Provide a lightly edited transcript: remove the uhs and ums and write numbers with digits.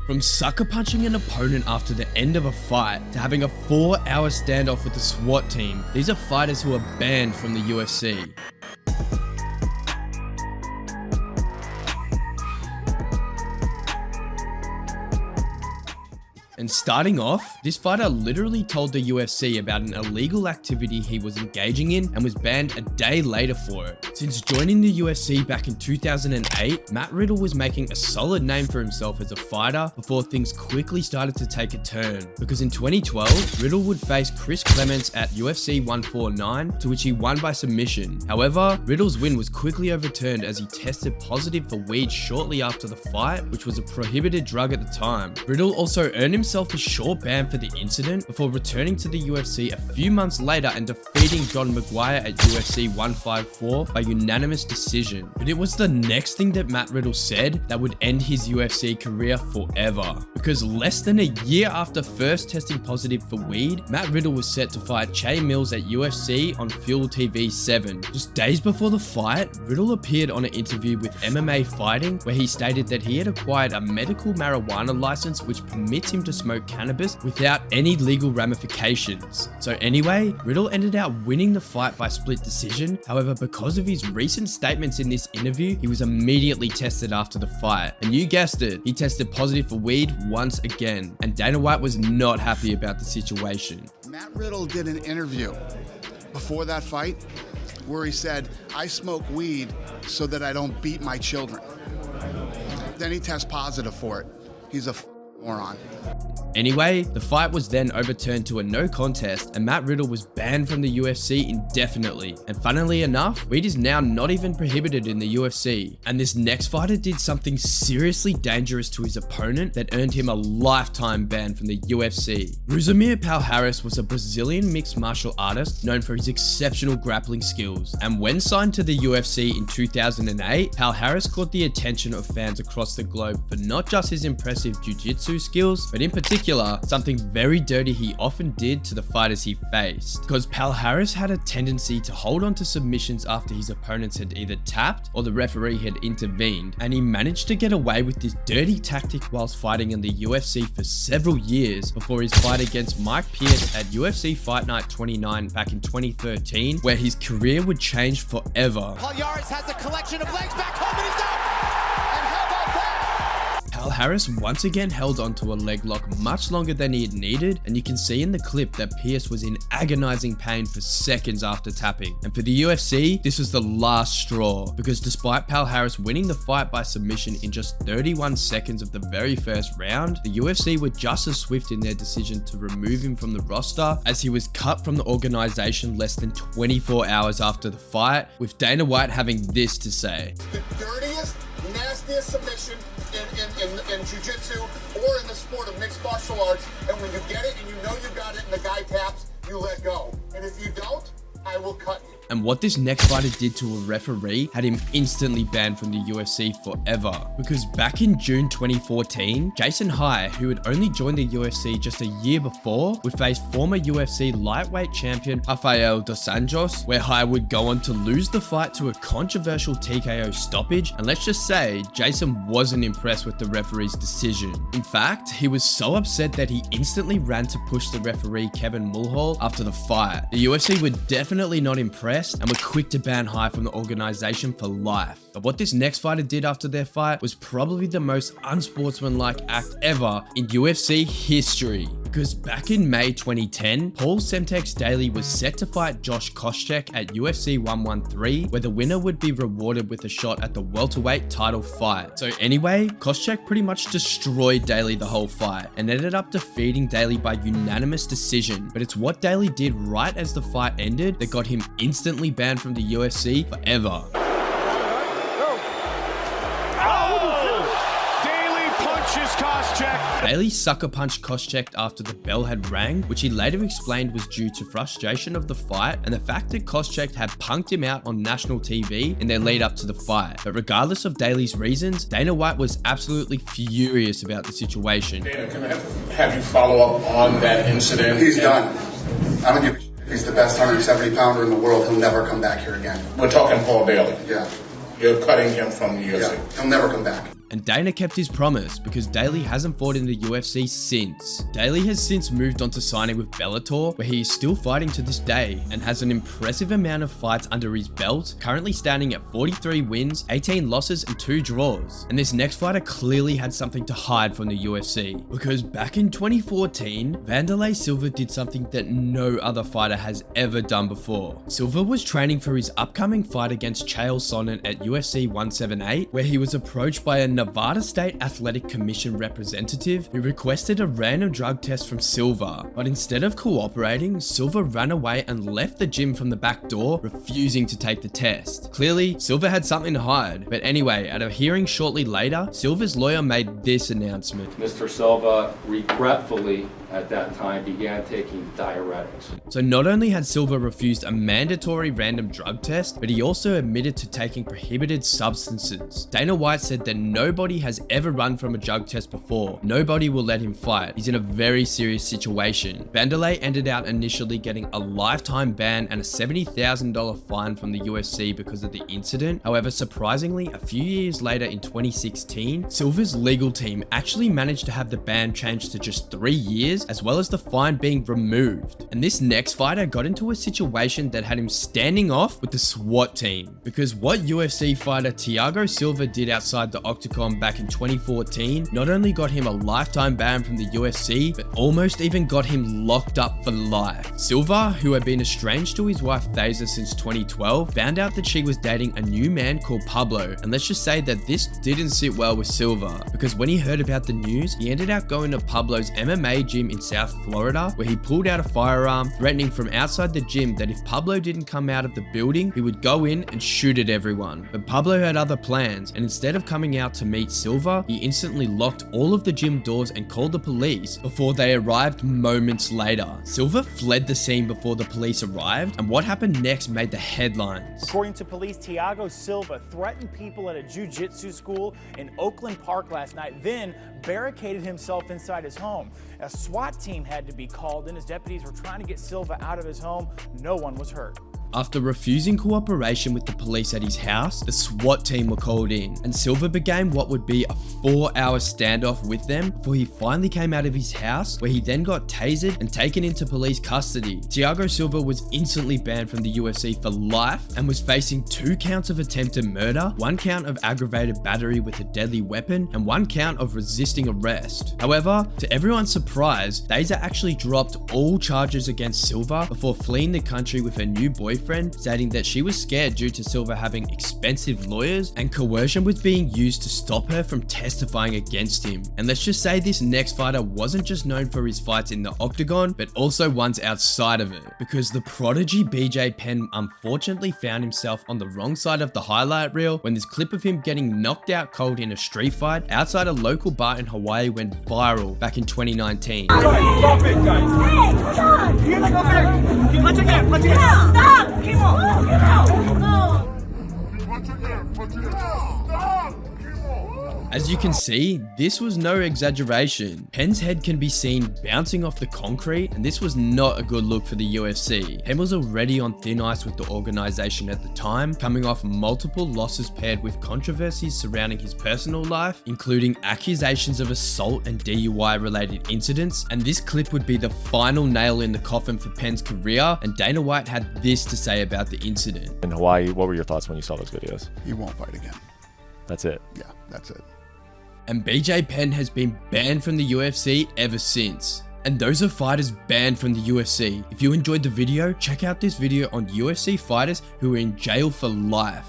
From sucker punching an opponent after the end of a fight to having a 4-hour standoff with the SWAT team, these are fighters who are banned from the UFC. And starting off, this fighter literally told the UFC about an illegal activity he was engaging in and was banned a day later for it. Since joining the UFC back in 2008, Matt Riddle was making a solid name for himself as a fighter before things quickly started to take a turn. Because in 2012, Riddle would face Chris Clements at UFC 149, to which he won by submission. However, Riddle's win was quickly overturned as he tested positive for weed shortly after the fight, which was a prohibited drug at the time. Riddle also earned himself a short ban for the incident before returning to the UFC a few months later and defeating Don McGuire at UFC 154 by unanimous decision. But it was the next thing that Matt Riddle said that would end his UFC career forever. Because less than a year after first testing positive for weed, Matt Riddle was set to fight Che Mills at UFC on Fuel TV 7. Just days before the fight, Riddle appeared on an interview with MMA Fighting where he stated that he had acquired a medical marijuana license which permits him to smoke cannabis without any legal ramifications. So anyway, Riddle ended up winning the fight by split decision. However, because of his recent statements in this interview, he was immediately tested after the fight. And you guessed it, he tested positive for weed once again. And Dana White was not happy about the situation. Matt Riddle did an interview before that fight where he said, "I smoke weed so that I don't beat my children." Then he tests positive for it. He's a moron. Anyway, the fight was then overturned to a no contest and Matt Riddle was banned from the UFC indefinitely. And funnily enough, weed is now not even prohibited in the UFC. And this next fighter did something seriously dangerous to his opponent that earned him a lifetime ban from the UFC. Rousimar Palhares was a Brazilian mixed martial artist known for his exceptional grappling skills. And when signed to the UFC in 2008, Palhares caught the attention of fans across the globe for not just his impressive jiu-jitsu skills, but in particular, something very dirty he often did to the fighters he faced. Because Palhares had a tendency to hold on to submissions after his opponents had either tapped or the referee had intervened, and he managed to get away with this dirty tactic whilst fighting in the UFC for several years before his fight against Mike Pierce at UFC Fight Night 29 back in 2013, where his career would change forever. Palhares has a collection of legs back home and he's out! And how about that? Palhares once again held onto a leg lock much longer than he had needed, and you can see in the clip that Pierce was in agonizing pain for seconds after tapping. And for the UFC, this was the last straw, because despite Palhares winning the fight by submission in just 31 seconds of the very first round, the UFC were just as swift in their decision to remove him from the roster, as he was cut from the organization less than 24 hours after the fight, with Dana White having this to say. The dirtiest, nastiest submission in jiu-jitsu or in the sport of mixed martial arts, and when you get it and you know you got it and the guy taps, you let go. And if you don't, I will cut you. And what this next fighter did to a referee had him instantly banned from the UFC forever. Because back in June 2014, Jason High, who had only joined the UFC just a year before, would face former UFC lightweight champion Rafael dos Anjos, where High would go on to lose the fight to a controversial TKO stoppage. And let's just say, Jason wasn't impressed with the referee's decision. In fact, he was so upset that he instantly ran to push the referee Kevin Mulhall after the fight. The UFC were definitely not impressed and were quick to ban High from the organization for life. But what this next fighter did after their fight was probably the most unsportsmanlike act ever in UFC history. Because back in May 2010, Paul Semtex Daley was set to fight Josh Koscheck at UFC 113, where the winner would be rewarded with a shot at the welterweight title fight. So anyway, Koscheck pretty much destroyed Daley the whole fight and ended up defeating Daley by unanimous decision. But it's what Daley did right as the fight ended that got him instantly banned from the UFC forever. Daley sucker punched Koscheck after the bell had rang, which he later explained was due to frustration of the fight and the fact that Koscheck had punked him out on national TV in their lead up to the fight. But regardless of Daley's reasons, Dana White was absolutely furious about the situation. Dana, can I have you follow up on that incident? He's done. I don't give a shit. He's the best 170 pounder in the world. He'll never come back here again. We're talking Paul Daley. Yeah. You're cutting him from the UFC. Yeah. He'll never come back. And Dana kept his promise because Daley hasn't fought in the UFC since. Daley has since moved on to signing with Bellator, where he is still fighting to this day and has an impressive amount of fights under his belt, currently standing at 43 wins, 18 losses and 2 draws. And this next fighter clearly had something to hide from the UFC, because back in 2014, Wanderlei Silva did something that no other fighter has ever done before. Silva was training for his upcoming fight against Chael Sonnen at UFC 178, where he was approached by a Nevada State Athletic Commission representative who requested a random drug test from Silva, but instead of cooperating, Silva ran away and left the gym from the back door, refusing to take the test. Clearly, Silva had something to hide, but anyway, at a hearing shortly later, Silva's lawyer made this announcement. Mr. Silva regretfully at that time began taking diuretics. So not only had Silva refused a mandatory random drug test, but he also admitted to taking prohibited substances. Dana White said that nobody has ever run from a drug test before. Nobody will let him fight. He's in a very serious situation. Wanderlei ended out initially getting a lifetime ban and a $70,000 fine from the UFC because of the incident. However, surprisingly, a few years later in 2016, Silva's legal team actually managed to have the ban changed to just 3 years, as well as the fine being removed. And this next fighter got into a situation that had him standing off with the SWAT team, because what UFC fighter Thiago Silva did outside the octagon back in 2014 not only got him a lifetime ban from the UFC, but almost even got him locked up for life. Silva, who had been estranged to his wife Thaisa since 2012, found out that she was dating a new man called Pablo, and let's just say that this didn't sit well with Silva, because when he heard about the news, he ended up going to Pablo's MMA gym in South Florida, where he pulled out a firearm, threatening from outside the gym that if Pablo didn't come out of the building, he would go in and shoot at everyone. But Pablo had other plans, and instead of coming out to meet Silva, he instantly locked all of the gym doors and called the police before they arrived moments later. Silva fled the scene before the police arrived, and what happened next made the headlines. According to police, Thiago Silva threatened people at a jiu-jitsu school in Oakland Park last night, then barricaded himself inside his home. A SWAT team had to be called in as deputies were trying to get Silva out of his home. No one was hurt. After refusing cooperation with the police at his house, the SWAT team were called in, and Silva began what would be a 4-hour standoff with them before he finally came out of his house, where he then got tasered and taken into police custody. Thiago Silva was instantly banned from the UFC for life and was facing 2 counts of attempted murder, 1 count of aggravated battery with a deadly weapon, and 1 count of resisting arrest. However, to everyone's surprise, Thaisa actually dropped all charges against Silva before fleeing the country with her new boyfriend, stating that she was scared due to Silva having expensive lawyers and coercion was being used to stop her from testifying against him. And let's just say this next fighter wasn't just known for his fights in the octagon, but also ones outside of it, because the prodigy BJ Penn unfortunately found himself on the wrong side of the highlight reel when this clip of him getting knocked out cold in a street fight outside a local bar in Hawaii went viral back in 2019. Stop it, guys! Hey, stop! Punch again, punch again! Stop! Keep on! Punch again, punch again. Stop! As you can see, this was no exaggeration. Penn's head can be seen bouncing off the concrete, and this was not a good look for the UFC. Penn was already on thin ice with the organization at the time, coming off multiple losses paired with controversies surrounding his personal life, including accusations of assault and DUI related incidents, and this clip would be the final nail in the coffin for Penn's career, and Dana White had this to say about the incident. In Hawaii, what were your thoughts when you saw those videos? He won't fight again. That's it? Yeah, that's it. And BJ Penn has been banned from the UFC ever since. And those are fighters banned from the UFC. If you enjoyed the video, check out this video on UFC fighters who are in jail for life.